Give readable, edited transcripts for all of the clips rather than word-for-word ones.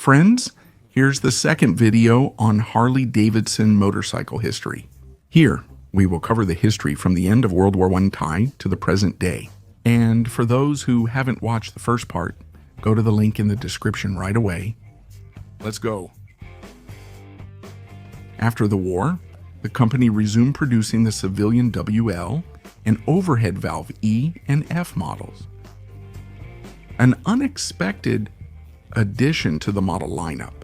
Friends, here's the second video on Harley-Davidson motorcycle history. Here, we will cover the history from the end of World War I tie to the present day. And for those who haven't watched the first part, go to the link in the description right away. Let's go. After the war, the company resumed producing the civilian WL and overhead valve E and F models. An unexpected addition to the model lineup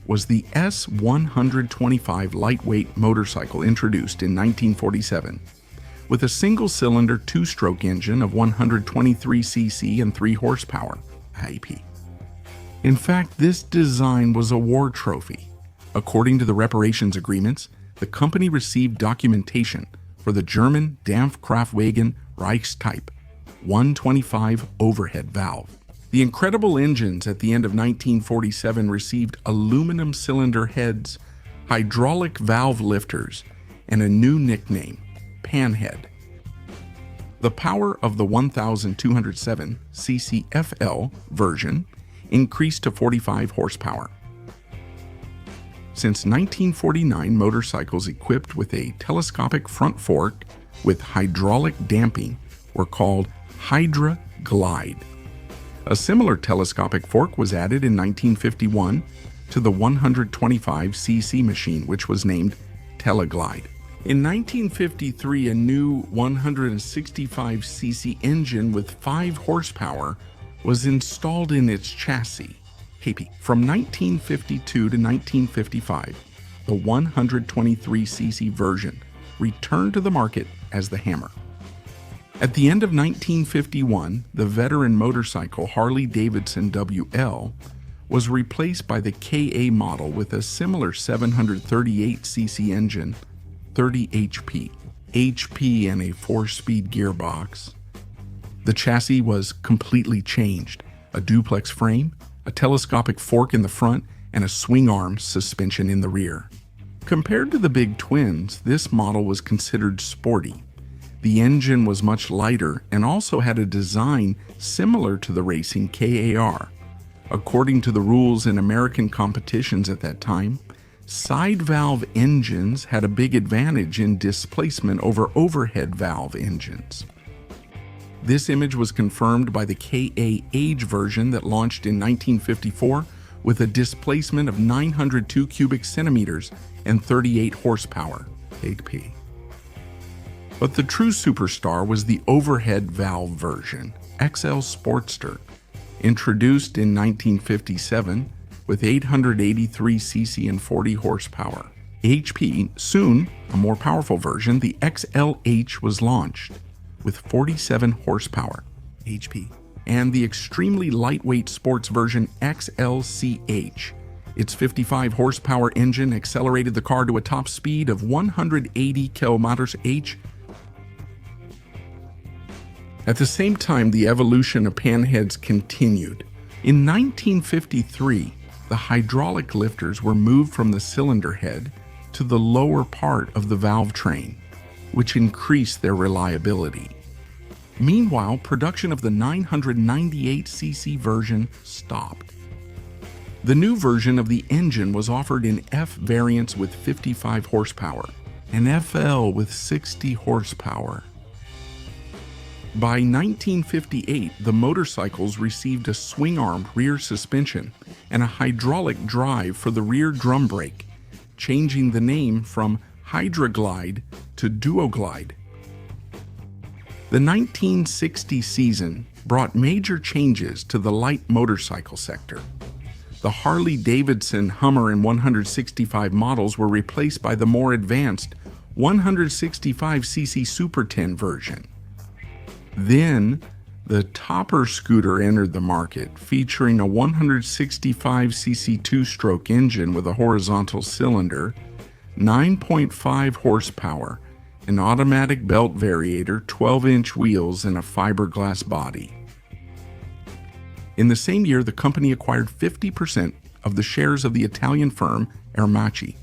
was the S125 lightweight motorcycle introduced in 1947 with a single-cylinder two-stroke engine of 123 cc and 3 horsepower, IP. In fact, this design was a war trophy. According to the reparations agreements, the company received documentation for the German Dampfkraftwagen Reichstyp 125 overhead valve. The incredible engines at the end of 1947 received aluminum cylinder heads, hydraulic valve lifters, and a new nickname, Panhead. The power of the 1207 cc FL version increased to 45 horsepower. Since 1949, motorcycles equipped with a telescopic front fork with hydraulic damping were called Hydra Glide. A similar telescopic fork was added in 1951 to the 125cc machine, which was named Teleglide. In 1953, a new 165cc engine with 5 horsepower was installed in its chassis. From 1952 to 1955, the 123cc version returned to the market as the Hammer. At the end of 1951, the veteran motorcycle Harley-Davidson WL was replaced by the KA model with a similar 738cc engine, 30 HP and a 4-speed gearbox. The chassis was completely changed, a duplex frame, a telescopic fork in the front, and a swing arm suspension in the rear. Compared to the big twins, this model was considered sporty. The engine was much lighter and also had a design similar to the racing KAR. According to the rules in American competitions at that time, side valve engines had a big advantage in displacement over overhead valve engines. This image was confirmed by the KA Age version that launched in 1954 with a displacement of 902 cubic centimeters and 38 horsepower, HP. But the true superstar was the overhead valve version, XL Sportster, introduced in 1957 with 883cc and 40 horsepower, HP. Soon, a more powerful version, the XLH, was launched with 47 horsepower, HP, and the extremely lightweight sports version XLCH. Its 55 horsepower engine accelerated the car to a top speed of 180 km/h. At the same time, the evolution of panheads continued. In 1953, the hydraulic lifters were moved from the cylinder head to the lower part of the valve train, which increased their reliability. Meanwhile, production of the 998cc version stopped. The new version of the engine was offered in F variants with 55 horsepower and FL with 60 horsepower. By 1958, the motorcycles received a swing-arm rear suspension and a hydraulic drive for the rear drum brake, changing the name from Hydra-Glide to Duo-Glide. The 1960 season brought major changes to the light motorcycle sector. The Harley-Davidson Hummer and 165 models were replaced by the more advanced 165cc Super 10 version. Then, the Topper scooter entered the market, featuring a 165cc two-stroke engine with a horizontal cylinder, 9.5 horsepower, an automatic belt variator, 12-inch wheels, and a fiberglass body. In the same year, the company acquired 50% of the shares of the Italian firm Ermaci.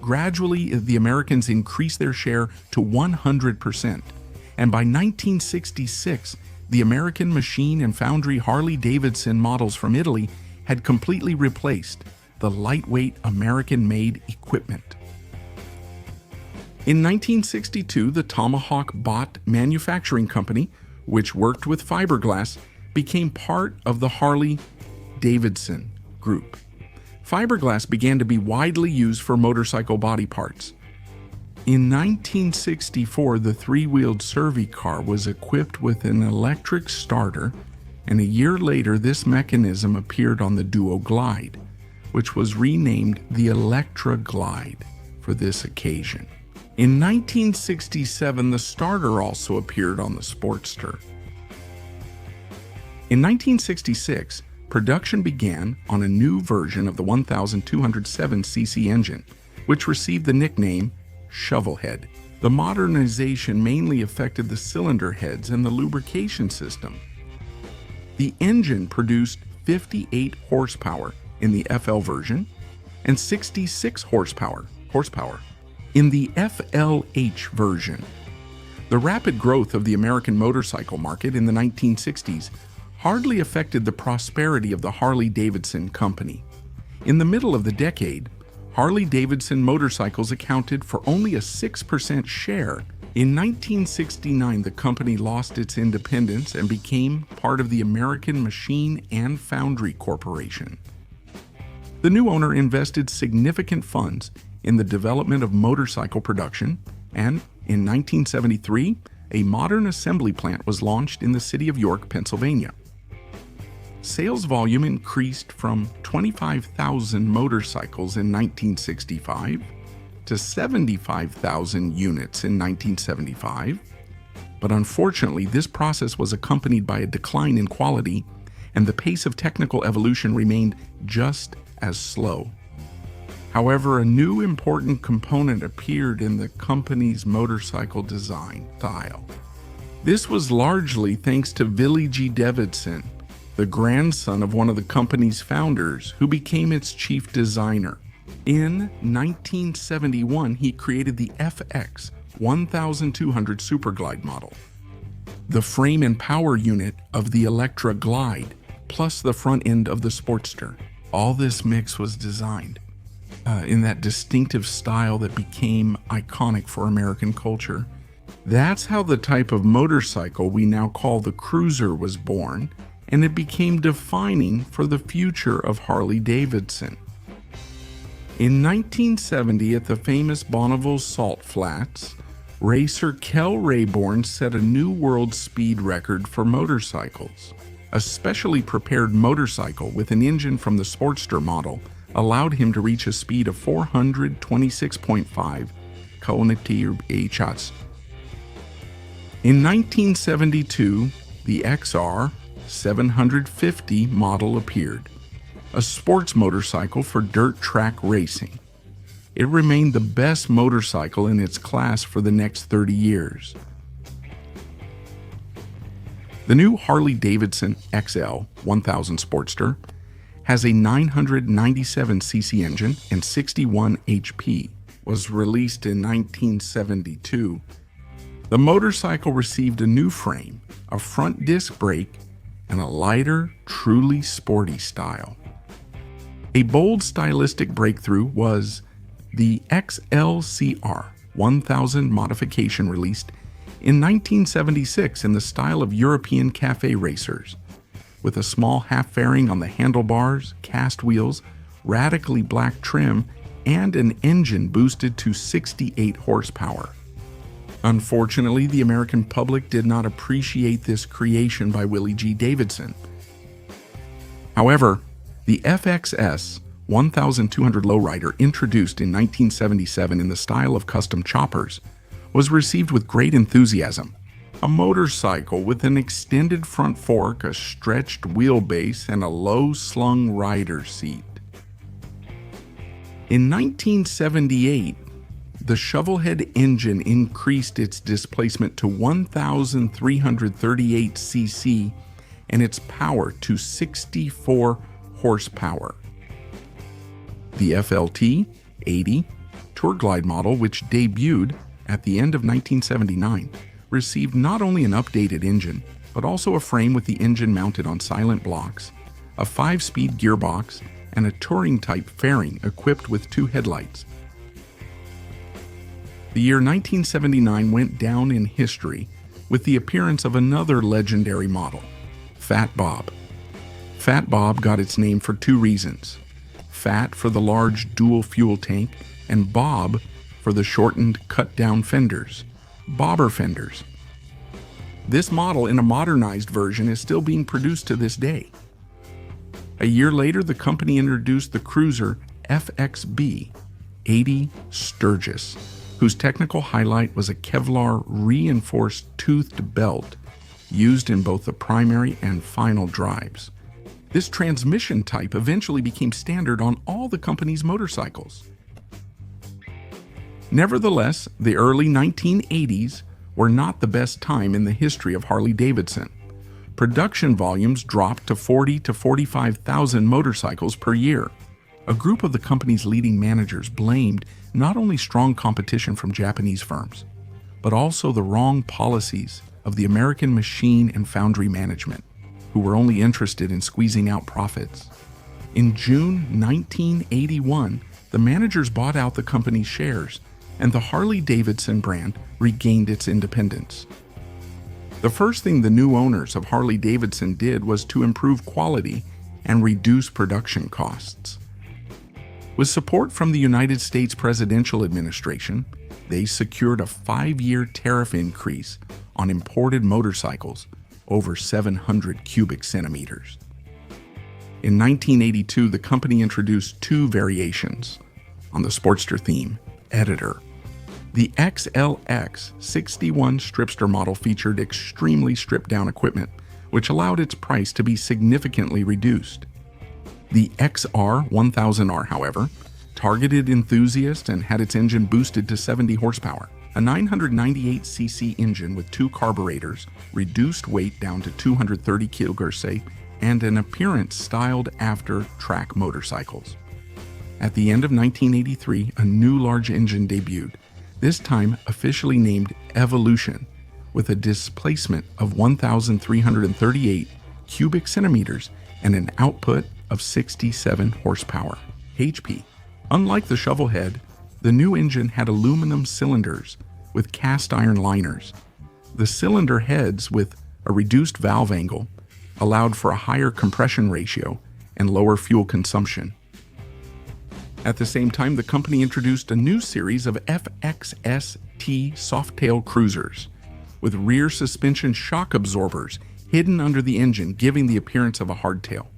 Gradually, the Americans increased their share to 100%. And by 1966, the American machine and foundry Harley-Davidson models from Italy had completely replaced the lightweight American-made equipment. In 1962, the Tomahawk Bot Manufacturing Company, which worked with fiberglass, became part of the Harley-Davidson group. Fiberglass began to be widely used for motorcycle body parts. In 1964, the three-wheeled Survey car was equipped with an electric starter, and a year later this mechanism appeared on the Duo Glide, which was renamed the Electra Glide for this occasion. In 1967, the starter also appeared on the Sportster. In 1966, production began on a new version of the 1207cc engine, which received the nickname Shovelhead. The modernization mainly affected the cylinder heads and the lubrication system. The engine produced 58 horsepower in the FL version and 66 horsepower in the FLH version. The rapid growth of the American motorcycle market in the 1960s hardly affected the prosperity of the Harley-Davidson company. In the middle of the decade, Harley-Davidson motorcycles accounted for only a 6% share. In 1969, the company lost its independence and became part of the American Machine and Foundry Corporation. The new owner invested significant funds in the development of motorcycle production, and in 1973, a modern assembly plant was launched in the city of York, Pennsylvania. Sales volume increased from 25,000 motorcycles in 1965 to 75,000 units in 1975, but unfortunately this process was accompanied by a decline in quality, and the pace of technical evolution remained just as slow. However, a new important component appeared in the company's motorcycle design style. This was largely thanks to Willie G. Davidson, the grandson of one of the company's founders, who became its chief designer. In 1971, he created the FX 1200 Superglide model, the frame and power unit of the Electra Glide, plus the front end of the Sportster. All this mix was designed in that distinctive style that became iconic for American culture. That's how the type of motorcycle we now call the Cruiser was born, and it became defining for the future of Harley-Davidson. In 1970, at the famous Bonneville Salt Flats, racer Kel Rayborn set a new world speed record for motorcycles. A specially prepared motorcycle with an engine from the Sportster model allowed him to reach a speed of 426.5 km/h. In 1972, the XR 750 model appeared, a sports motorcycle for dirt track racing. It remained the best motorcycle in its class for the next 30 years. The new Harley-Davidson XL 1000 Sportster has a 997cc engine and 61 HP. Was released in 1972. The motorcycle received a new frame, a front disc brake, and a lighter, truly sporty style. A bold stylistic breakthrough was the XLCR 1000 modification, released in 1976 in the style of European cafe racers, with a small half fairing on the handlebars, cast wheels, radically black trim, and an engine boosted to 68 horsepower. Unfortunately, the American public did not appreciate this creation by Willie G. Davidson. However, the FXS 1200 lowrider, introduced in 1977 in the style of custom choppers, was received with great enthusiasm. A motorcycle with an extended front fork, a stretched wheelbase, and a low-slung rider seat. In 1978, the Shovelhead engine increased its displacement to 1,338 cc and its power to 64 horsepower. The FLT 80 Tour Glide model, which debuted at the end of 1979, received not only an updated engine, but also a frame with the engine mounted on silent blocks, a 5-speed gearbox, and a touring-type fairing equipped with 2 headlights. The year 1979 went down in history with the appearance of another legendary model, Fat Bob. Fat Bob got its name for 2 reasons: Fat for the large dual-fuel tank, and Bob for the shortened, cut-down fenders, bobber fenders. This model in a modernized version is still being produced to this day. A year later, the company introduced the cruiser FXB 80 Sturgis, whose technical highlight was a Kevlar reinforced toothed belt used in both the primary and final drives. This transmission type eventually became standard on all the company's motorcycles. Nevertheless, the early 1980s were not the best time in the history of Harley-Davidson. Production volumes dropped to 40,000 to 45,000 motorcycles per year. A group of the company's leading managers blamed not only strong competition from Japanese firms, but also the wrong policies of the American machine and foundry management, who were only interested in squeezing out profits. In June 1981, the managers bought out the company's shares, and the Harley-Davidson brand regained its independence. The first thing the new owners of Harley-Davidson did was to improve quality and reduce production costs. With support from the United States presidential administration, they secured a 5-year tariff increase on imported motorcycles over 700 cubic centimeters. In 1982, the company introduced 2 variations on the Sportster theme, Editor. The XLX 61 Stripster model featured extremely stripped-down equipment, which allowed its price to be significantly reduced. The XR 1000R, however, targeted enthusiasts and had its engine boosted to 70 horsepower. A 998cc engine with 2 carburetors, reduced weight down to 230 kg, and an appearance styled after track motorcycles. At the end of 1983, a new large engine debuted, this time officially named Evolution, with a displacement of 1,338 cubic centimeters and an output of 67 horsepower, HP. Unlike the Shovelhead, the new engine had aluminum cylinders with cast iron liners. The cylinder heads, with a reduced valve angle, allowed for a higher compression ratio and lower fuel consumption. At the same time, the company introduced a new series of FXST Softail cruisers, with rear suspension shock absorbers hidden under the engine, giving the appearance of a hardtail.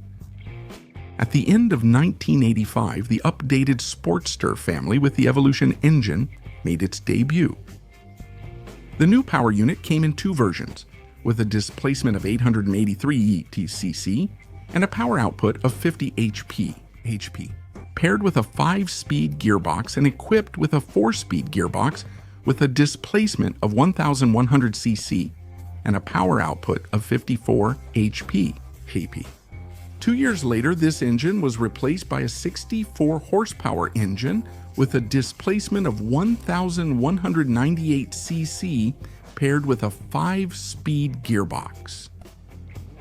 At the end of 1985, the updated Sportster family with the Evolution engine made its debut. The new power unit came in 2 versions, with a displacement of 883 cc and a power output of 50 HP, paired with a 5-speed gearbox and equipped with a 4-speed gearbox with a displacement of 1,100 cc and a power output of 54 HP. 2 years later, this engine was replaced by a 64 horsepower engine with a displacement of 1,198 cc paired with a 5-speed gearbox.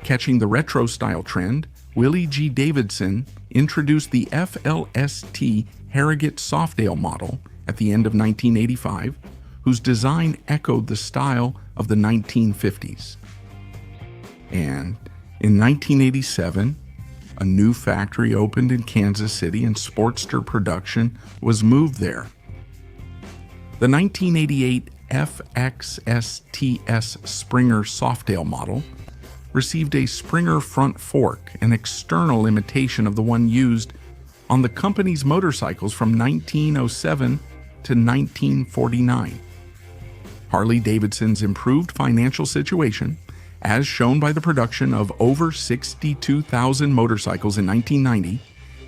Catching the retro style trend, Willie G. Davidson introduced the FLST Harrogate Softail model at the end of 1985, whose design echoed the style of the 1950s. And in 1987, a new factory opened in Kansas City and Sportster production was moved there. The 1988 FXSTS Springer Softail model received a Springer front fork, an external imitation of the one used on the company's motorcycles from 1907 to 1949. Harley-Davidson's improved financial situation, as shown by the production of over 62,000 motorcycles in 1990,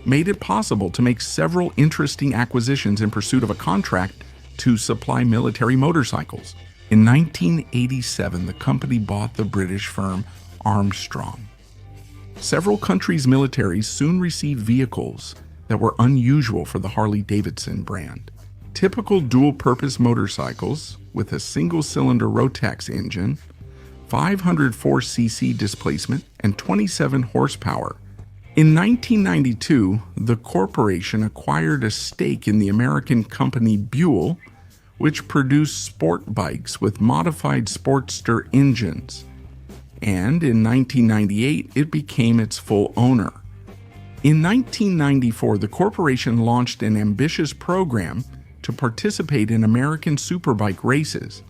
made it possible to make several interesting acquisitions in pursuit of a contract to supply military motorcycles. In 1987, the company bought the British firm Armstrong. Several countries' militaries soon received vehicles that were unusual for the Harley-Davidson brand. Typical dual-purpose motorcycles with a single-cylinder Rotax engine, 504cc displacement, and 27 horsepower In 1992, the corporation acquired a stake in the American company Buell, which produced sport bikes with modified Sportster engines. And in 1998, it became its full owner. In 1994, the corporation launched an ambitious program to participate in American superbike races,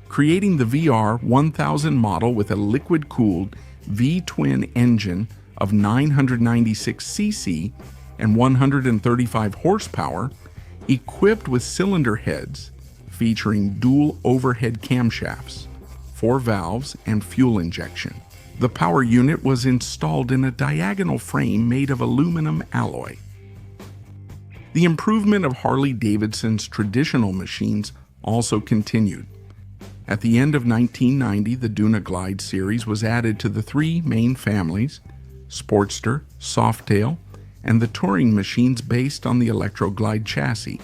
creating the VR 1000 model with a liquid-cooled V-twin engine of 996 cc and 135 horsepower, equipped with cylinder heads featuring dual overhead camshafts, 4 valves, and fuel injection. The power unit was installed in a diagonal frame made of aluminum alloy. The improvement of Harley-Davidson's traditional machines also continued. At the end of 1990, the Duna Glide series was added to the 3 main families: Sportster, Softail, and the touring machines based on the Electro Glide chassis,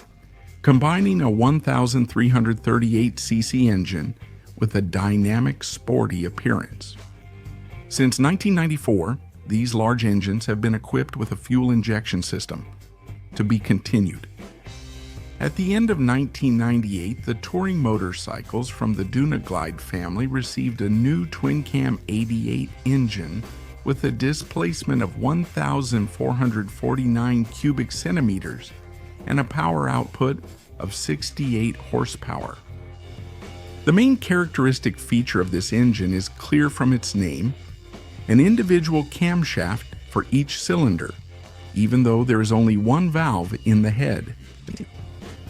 combining a 1,338 cc engine with a dynamic, sporty appearance. Since 1994, these large engines have been equipped with a fuel injection system, to be continued. At the end of 1998, the touring motorcycles from the Duna Glide family received a new twin-cam 88 engine with a displacement of 1,449 cubic centimeters and a power output of 68 horsepower. The main characteristic feature of this engine is clear from its name: an individual camshaft for each cylinder, even though there is only 1 valve in the head.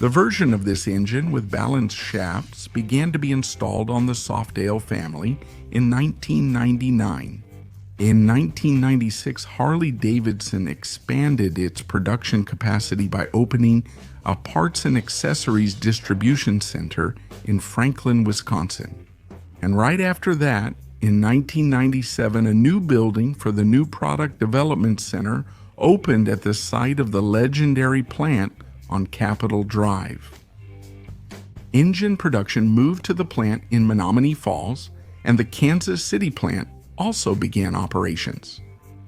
The version of this engine with balanced shafts began to be installed on the Softail family in 1999. In 1996, Harley-Davidson expanded its production capacity by opening a parts and accessories distribution center in Franklin, Wisconsin. And right after that, in 1997, a new building for the new product development center opened at the site of the legendary plant on Capitol Drive. Engine production moved to the plant in Menomonee Falls, and the Kansas City plant also began operations.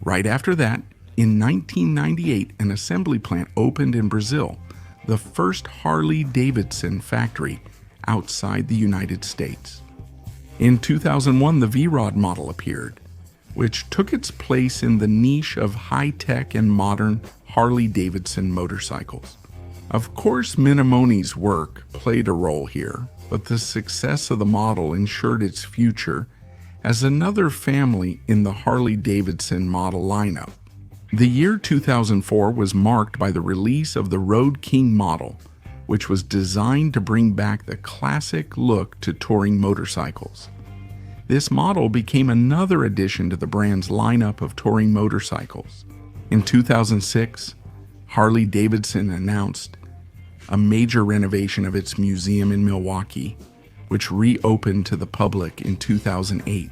Right after that, in 1998, an assembly plant opened in Brazil, the first Harley-Davidson factory outside the United States. In 2001, the V-Rod model appeared, which took its place in the niche of high-tech and modern Harley-Davidson motorcycles. Of course, Menomonee's work played a role here, but the success of the model ensured its future as another family in the Harley-Davidson model lineup. The year 2004 was marked by the release of the Road King model, which was designed to bring back the classic look to touring motorcycles. This model became another addition to the brand's lineup of touring motorcycles. In 2006, Harley-Davidson announced a major renovation of its museum in Milwaukee, which reopened to the public in 2008.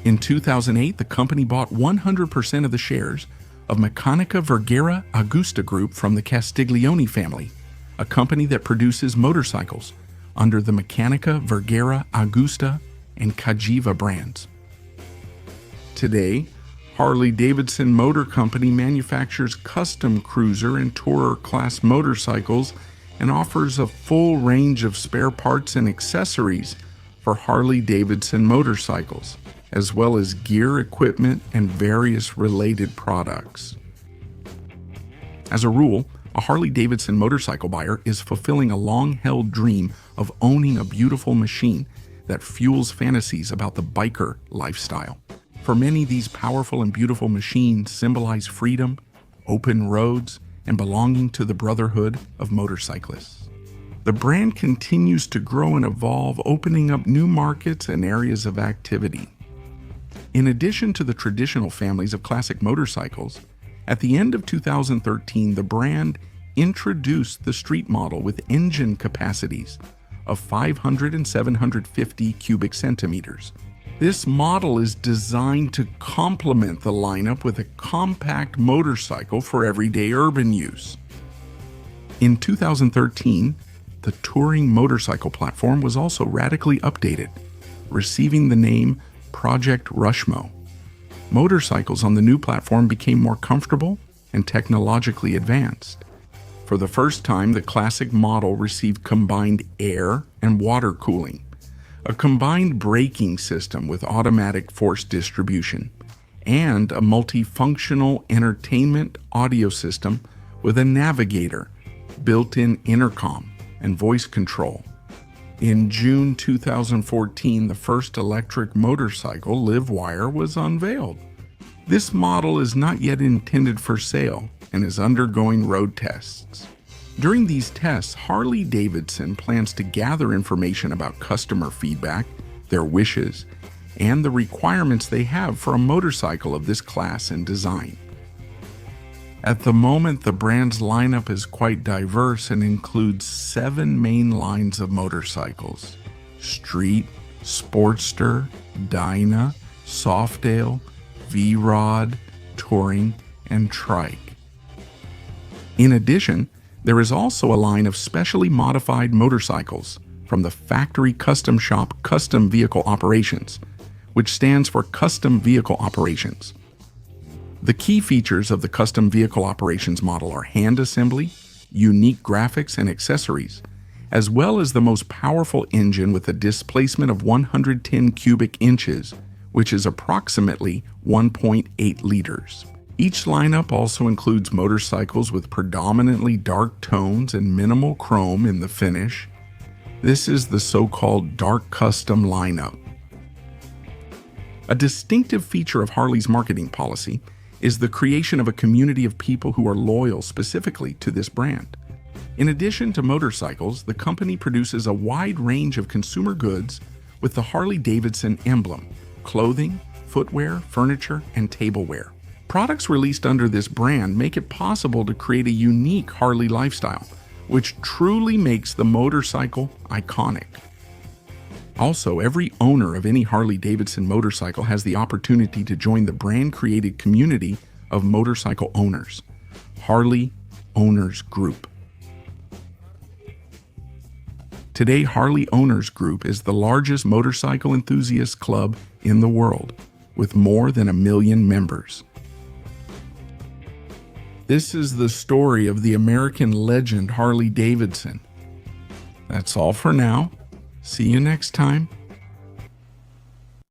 In 2008, the company bought 100% of the shares of Meccanica Vergara Augusta Group from the Castiglione family, a company that produces motorcycles under the Meccanica Vergara Augusta and Cagiva brands. Today, Harley-Davidson Motor Company manufactures custom cruiser and tourer class motorcycles and offers a full range of spare parts and accessories for Harley-Davidson motorcycles, as well as gear, equipment, and various related products. As a rule, a Harley-Davidson motorcycle buyer is fulfilling a long-held dream of owning a beautiful machine that fuels fantasies about the biker lifestyle. For many, these powerful and beautiful machines symbolize freedom, open roads, and belonging to the brotherhood of motorcyclists. The brand continues to grow and evolve, opening up new markets and areas of activity. In addition to the traditional families of classic motorcycles, at the end of 2013, the brand introduced the street model with engine capacities of 500 and 750 cubic centimeters. This model is designed to complement the lineup with a compact motorcycle for everyday urban use. In 2013, the touring motorcycle platform was also radically updated, receiving the name Project Rushmo. motorcycles on the new platform became more comfortable and technologically advanced. For the first time, the classic model received combined air and water cooling, a combined braking system with automatic force distribution, and a multifunctional entertainment audio system with a navigator, built-in intercom, and voice control. In June 2014, the first electric motorcycle, Livewire, was unveiled. This model is not yet intended for sale and is undergoing road tests. During these tests, Harley-Davidson plans to gather information about customer feedback, their wishes, and the requirements they have for a motorcycle of this class and design. At the moment, the brand's lineup is quite diverse and includes 7 main lines of motorcycles: Street, Sportster, Dyna, Softail, V-Rod, Touring, and Trike. In addition, there is also a line of specially modified motorcycles from the factory custom shop Custom Vehicle Operations, which stands for Custom Vehicle Operations. The key features of the Custom Vehicle Operations model are hand assembly, unique graphics and accessories, as well as the most powerful engine with a displacement of 110 cubic inches, which is approximately 1.8 liters. Each lineup also includes motorcycles with predominantly dark tones and minimal chrome in the finish. This is the so-called Dark Custom lineup. A distinctive feature of Harley's marketing policy is the creation of a community of people who are loyal specifically to this brand. In addition to motorcycles, the company produces a wide range of consumer goods with the Harley-Davidson emblem: clothing, footwear, furniture, and tableware. Products released under this brand make it possible to create a unique Harley lifestyle, which truly makes the motorcycle iconic. Also, every owner of any Harley-Davidson motorcycle has the opportunity to join the brand-created community of motorcycle owners, Harley Owners Group. Today, Harley Owners Group is the largest motorcycle enthusiast club in the world, with more than 1 million members. This is the story of the American legend Harley-Davidson. That's all for now. See you next time.